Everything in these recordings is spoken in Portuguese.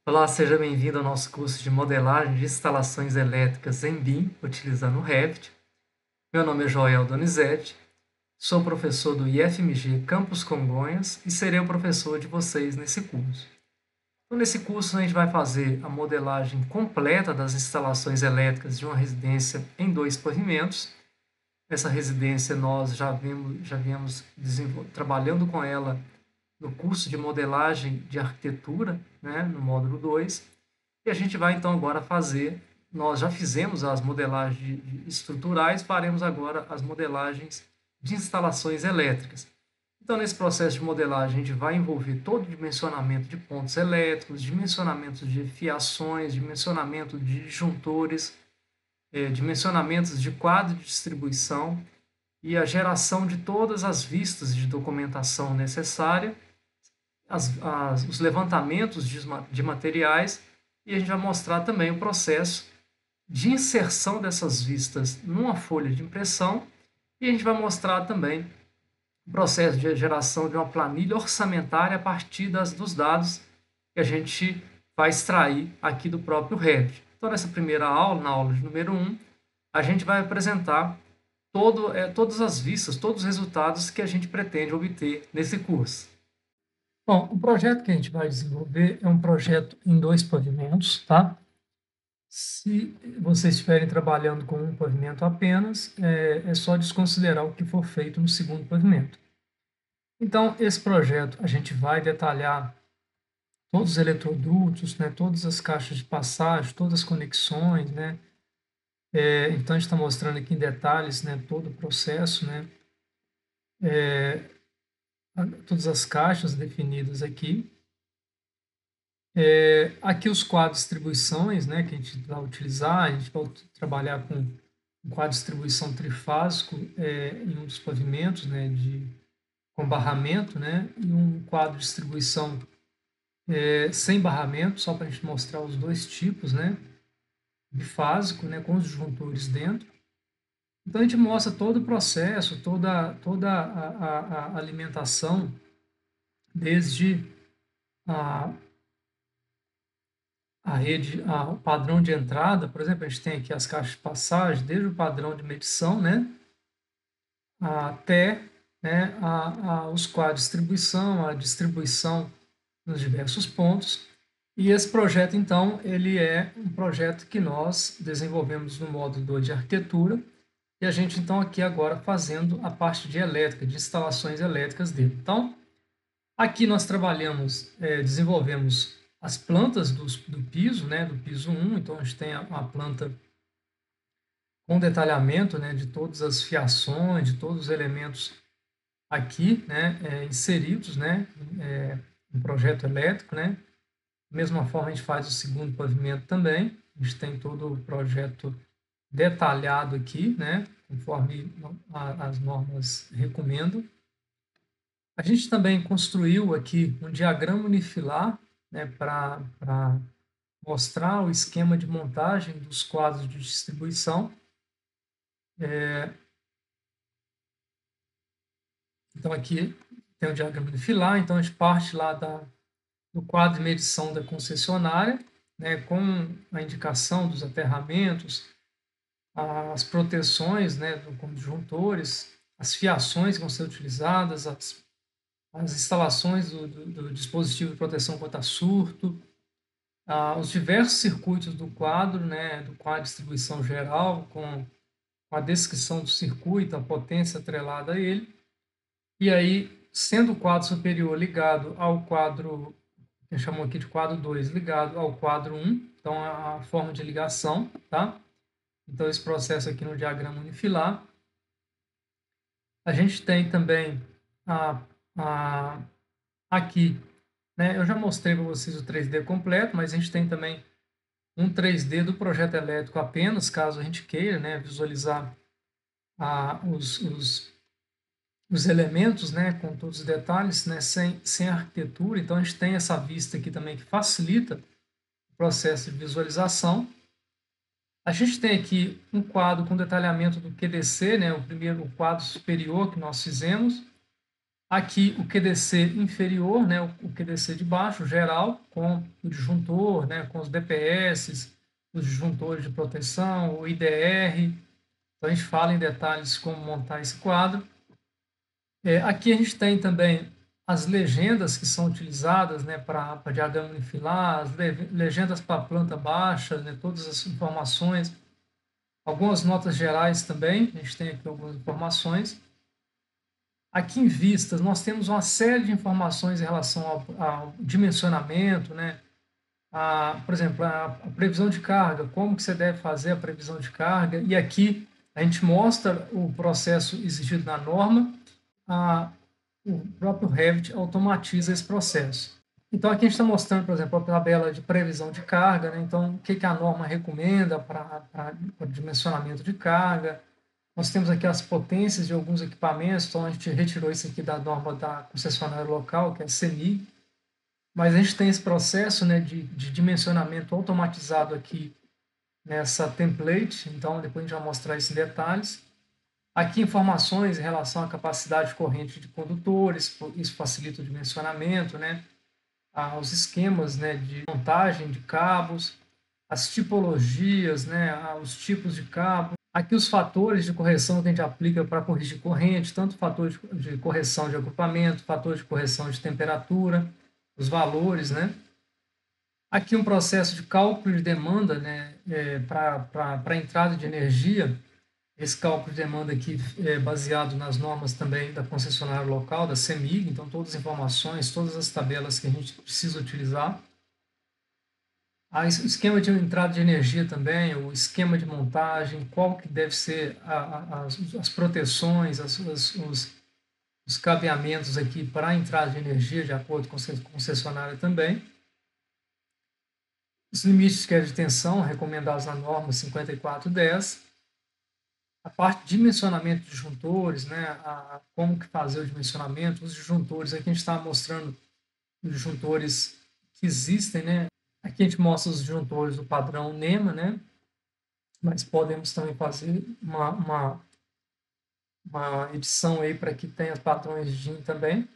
Olá, seja bem-vindo ao nosso curso de modelagem de instalações elétricas em BIM, utilizando o Revit. Meu nome é Joel Donizete, sou professor do IFMG Campus Congonhas e serei o professor de vocês nesse curso. Então, nesse curso, a gente vai fazer a modelagem completa das instalações elétricas de uma residência em 2 pavimentos. Essa residência nós já viemos trabalhando com ela no curso de modelagem de arquitetura, né, no módulo 2. E a gente vai então agora fazer, nós já fizemos as modelagens estruturais, faremos agora as modelagens de instalações elétricas. Então, nesse processo de modelagem, a gente vai envolver todo o dimensionamento de pontos elétricos, dimensionamento de fiações, dimensionamento de disjuntores, dimensionamentos de quadro de distribuição e a geração de todas as vistas de documentação necessária, os levantamentos de materiais, e a gente vai mostrar também o processo de inserção dessas vistas numa folha de impressão, e a gente vai mostrar também o processo de geração de uma planilha orçamentária a partir dos dados que a gente vai extrair aqui do próprio Revit. Então, nessa primeira aula, na aula de número 1, a gente vai apresentar todas as vistas, todos os resultados que a gente pretende obter nesse curso. Bom, o projeto que a gente vai desenvolver é um projeto em 2 pavimentos, tá? Se vocês estiverem trabalhando com um pavimento apenas, é só desconsiderar o que for feito no segundo pavimento. Então, esse projeto a gente vai detalhar todos os eletrodutos, né, todas as caixas de passagem, todas as conexões, né? Então, a gente está mostrando aqui em detalhes, né, todo o processo, né? Todas as caixas definidas aqui. Aqui os quadros de distribuições, né, que a gente vai utilizar, a gente vai trabalhar com um quadro de distribuição trifásico em um dos pavimentos, né, com barramento, né, e um quadro de distribuição sem barramento, só para a gente mostrar os dois tipos, né, bifásico, né, com os disjuntores dentro. Então, a gente mostra todo o processo, toda a alimentação, desde a rede, o padrão de entrada, por exemplo, a gente tem aqui as caixas de passagem, desde o padrão de medição, né, até, né, os quadros de distribuição, a distribuição nos diversos pontos. E esse projeto, então, ele é um projeto que nós desenvolvemos no módulo 2 de arquitetura, e a gente, então, aqui agora fazendo a parte de elétrica, de instalações elétricas dele. Então, aqui nós desenvolvemos as plantas do piso, né, do piso 1, então a gente tem a planta com detalhamento, né, de todas as fiações, de todos os elementos aqui, né, inseridos, né, no projeto elétrico, né. Da mesma forma a gente faz o segundo pavimento também, a gente tem todo o projeto detalhado aqui, né, conforme as normas recomendam. A gente também construiu aqui um diagrama unifilar, né, para mostrar o esquema de montagem dos quadros de distribuição. Então, aqui tem o diagrama unifilar, então a gente parte lá do quadro de medição da concessionária, né, com a indicação dos aterramentos, as proteções, né, com disjuntores, as fiações que vão ser utilizadas, as instalações do dispositivo de proteção contra surto, os diversos circuitos do quadro, né, do quadro de distribuição geral, com a descrição do circuito, a potência atrelada a ele, e aí, sendo o quadro superior ligado ao quadro, que chamamos aqui de quadro 2, ligado ao quadro 1, então a forma de ligação, tá? Então, esse processo aqui no diagrama unifilar. A gente tem também aqui, né, eu já mostrei para vocês o 3D completo, mas a gente tem também um 3D do projeto elétrico apenas, caso a gente queira, né, visualizar os elementos, né, com todos os detalhes, né, sem arquitetura. Então, a gente tem essa vista aqui também que facilita o processo de visualização. A gente tem aqui um quadro com detalhamento do QDC, né, o quadro superior que nós fizemos. Aqui o QDC inferior, né, o QDC de baixo, geral, com o disjuntor, né, com os DPS, os disjuntores de proteção, o IDR. Então, a gente fala em detalhes como montar esse quadro. Aqui a gente tem também as legendas que são utilizadas, né, para diagrama unifilar, as legendas para planta baixa, né, todas as informações, algumas notas gerais também, a gente tem aqui algumas informações. Aqui em vistas, nós temos uma série de informações em relação ao dimensionamento, né? Por exemplo, a previsão de carga, como que você deve fazer a previsão de carga, e aqui a gente mostra o processo exigido na norma, o próprio Revit automatiza esse processo. Então, aqui a gente está mostrando, por exemplo, a tabela de previsão de carga, né? Então, o que, que a norma recomenda para dimensionamento de carga. Nós temos aqui as potências de alguns equipamentos, então a gente retirou isso aqui da norma da concessionária local, que é a CEMIG, mas a gente tem esse processo, né, de dimensionamento automatizado aqui nessa template, então depois a gente vai mostrar isso em detalhes. Aqui informações em relação à capacidade corrente de condutores, isso facilita o dimensionamento, né? Os esquemas, né, de montagem de cabos, as tipologias, né, os tipos de cabo. Aqui os fatores de correção que a gente aplica para corrigir corrente, tanto fator de correção de agrupamento, fator de correção de temperatura, os valores, né? Aqui um processo de cálculo de demanda, né, para entrada de energia. Esse cálculo de demanda aqui é baseado nas normas também da concessionária local, da CEMIG, então todas as informações, todas as tabelas que a gente precisa utilizar. O esquema de entrada de energia também, o esquema de montagem, qual que deve ser as proteções, os cabeamentos aqui para a entrada de energia, de acordo com a concessionária também. Os limites de queda de tensão recomendados na norma 5410. A parte de dimensionamento de disjuntores, né, como que fazer o dimensionamento, os disjuntores, aqui a gente está mostrando os disjuntores que existem, né? Aqui a gente mostra os disjuntores do padrão NEMA, né? Mas podemos também fazer uma edição aí para que tenha padrões DIN também.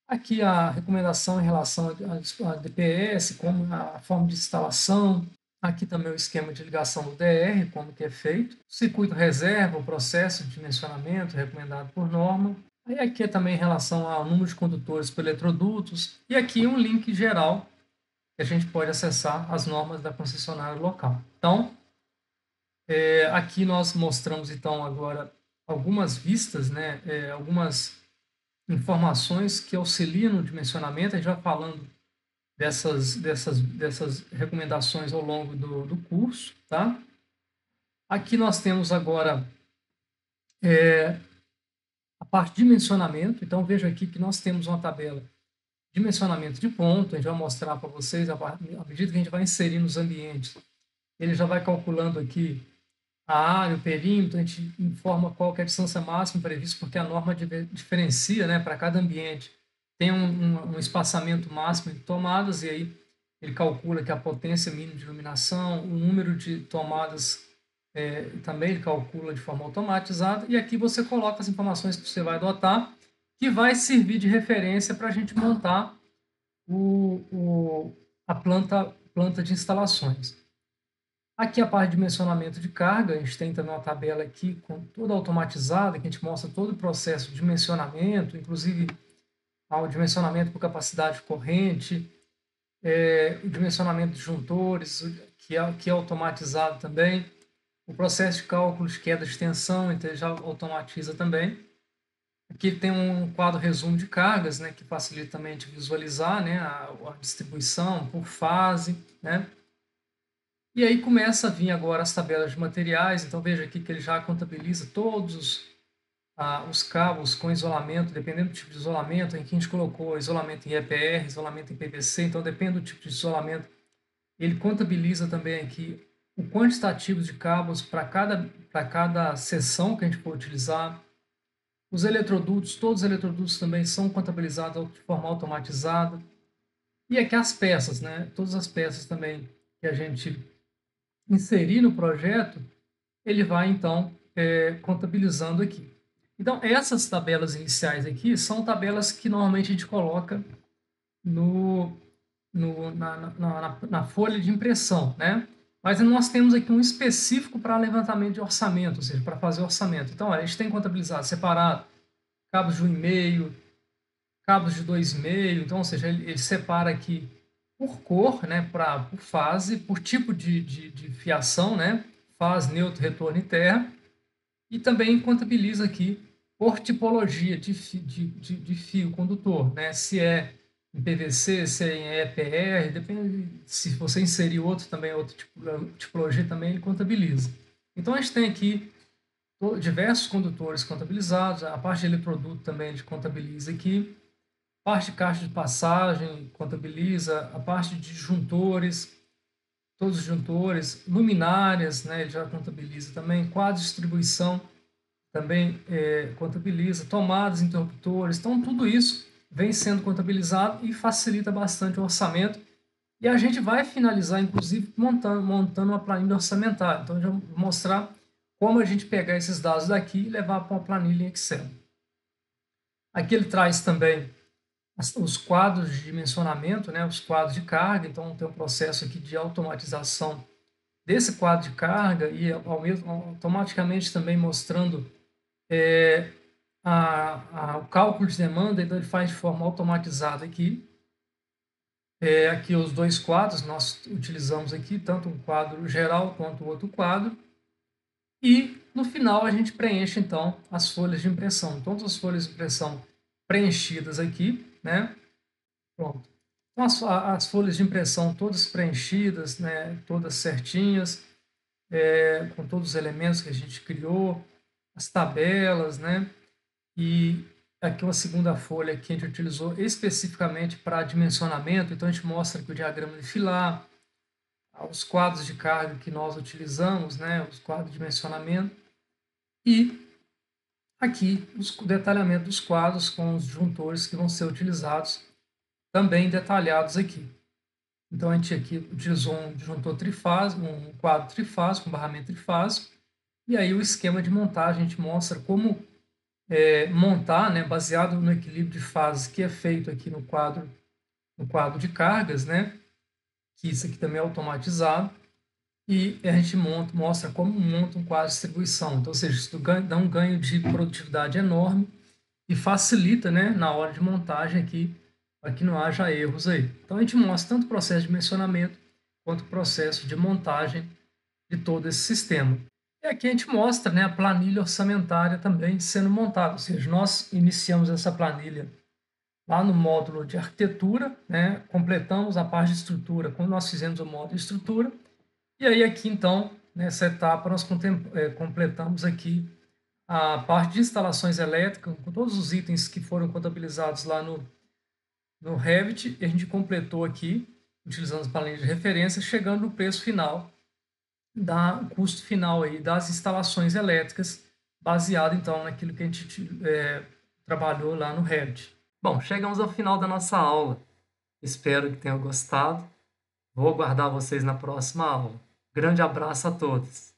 Aqui a recomendação em relação a DPS, como a forma de instalação. Aqui também o esquema de ligação do DR, como que é feito. O circuito reserva, o processo de dimensionamento recomendado por norma. Aí aqui é também em relação ao número de condutores por eletrodutos. E aqui um link geral que a gente pode acessar as normas da concessionária local. Então, aqui nós mostramos então agora algumas vistas, né, algumas informações que auxiliam no dimensionamento. A gente vai falando dessas recomendações ao longo do curso, tá? Aqui nós temos agora a parte de dimensionamento. Então, veja aqui que nós temos uma tabela de dimensionamento de ponto. A gente vai mostrar para vocês, à medida que a gente vai inserir nos ambientes, ele já vai calculando aqui a área, o perímetro, a gente informa qual que é a distância máxima prevista, porque a norma diferencia, né, para cada ambiente. Tem um espaçamento máximo de tomadas, e aí ele calcula que a potência mínima de iluminação, o número de tomadas também ele calcula de forma automatizada, e aqui você coloca as informações que você vai adotar, que vai servir de referência para a gente montar a planta de instalações. Aqui a parte de dimensionamento de carga, a gente tem também uma tabela aqui com toda automatizada, que a gente mostra todo o processo de dimensionamento, inclusive o dimensionamento por capacidade corrente, o dimensionamento de juntores, que é automatizado também, o processo de cálculo de queda de tensão, então ele já automatiza também. Aqui tem um quadro resumo de cargas, né, que facilita também de visualizar, né, a distribuição por fase, né. E aí começa a vir agora as tabelas de materiais. Então veja aqui que ele já contabiliza todos os cabos com isolamento, dependendo do tipo de isolamento. Aqui a gente colocou isolamento em EPR, isolamento em PVC, então depende do tipo de isolamento. Ele contabiliza também aqui o quantitativo de cabos para cada seção que a gente for utilizar. Os eletrodutos, todos os eletrodutos também são contabilizados de forma automatizada. E aqui as peças, né? Todas as peças também que a gente inserir no projeto, ele vai então contabilizando aqui. Então, essas tabelas iniciais aqui são tabelas que normalmente a gente coloca no, na folha de impressão, né? Mas nós temos aqui um específico para levantamento de orçamento, ou seja, para fazer orçamento. Então, olha, a gente tem contabilizado separado cabos de 1,5, cabos de 2,5, então, ou seja, ele separa aqui por cor, né, por fase, por tipo de fiação, né, fase, neutro, retorno e terra, e também contabiliza aqui por tipologia de fio condutor, né, se é em PVC, se é em EPR, depende, se você inserir outro também, outra tipologia também, ele contabiliza. Então, a gente tem aqui diversos condutores contabilizados, a parte de eletroduto também ele contabiliza aqui, parte de caixa de passagem contabiliza, a parte de disjuntores, todos os disjuntores, luminárias, né, ele já contabiliza também, quadro de distribuição também contabiliza, tomadas, interruptores, então tudo isso vem sendo contabilizado e facilita bastante o orçamento. E a gente vai finalizar, inclusive, montando uma planilha orçamentária. Então, eu já vou mostrar como a gente pegar esses dados daqui e levar para uma planilha em Excel. Aqui ele traz também os quadros de dimensionamento, né, os quadros de carga, então tem um processo aqui de automatização desse quadro de carga e automaticamente também mostrando o cálculo de demanda, então ele faz de forma automatizada aqui. Aqui os dois quadros, nós utilizamos aqui tanto um quadro geral quanto o outro quadro. E no final a gente preenche então as folhas de impressão. Todas as folhas de impressão preenchidas aqui, né? Pronto. Então, as folhas de impressão todas preenchidas, né? Todas certinhas, com todos os elementos que a gente criou, as tabelas, né? E aqui uma segunda folha que a gente utilizou especificamente para dimensionamento. Então, a gente mostra aqui o diagrama de filar, os quadros de carga que nós utilizamos, né? Os quadros de dimensionamento. E aqui o detalhamento dos quadros com os disjuntores que vão ser utilizados, também detalhados aqui. Então, a gente aqui utilizou um disjuntor trifásico, um quadro trifásico, um barramento trifásico, e aí o esquema de montagem a gente mostra como montar, né, baseado no equilíbrio de fases que é feito aqui no quadro de cargas, né, que isso aqui também é automatizado, e a gente mostra como monta um quadro de distribuição. Então, ou seja, isso dá um ganho de produtividade enorme e facilita, né, na hora de montagem aqui, para que não haja erros aí. Então, a gente mostra tanto o processo de dimensionamento quanto o processo de montagem de todo esse sistema. E aqui a gente mostra, né, a planilha orçamentária também sendo montada, ou seja, nós iniciamos essa planilha lá no módulo de arquitetura, né, completamos a parte de estrutura quando nós fizemos o módulo de estrutura, e aí aqui então, nessa etapa, nós completamos aqui a parte de instalações elétricas, com todos os itens que foram contabilizados lá no Revit, e a gente completou aqui, utilizando as planilhas de referência, chegando no preço final, custo final aí das instalações elétricas, baseado então naquilo que a gente trabalhou lá no Revit. Bom, chegamos ao final da nossa aula. Espero que tenham gostado. Vou aguardar vocês na próxima aula. Grande abraço a todos!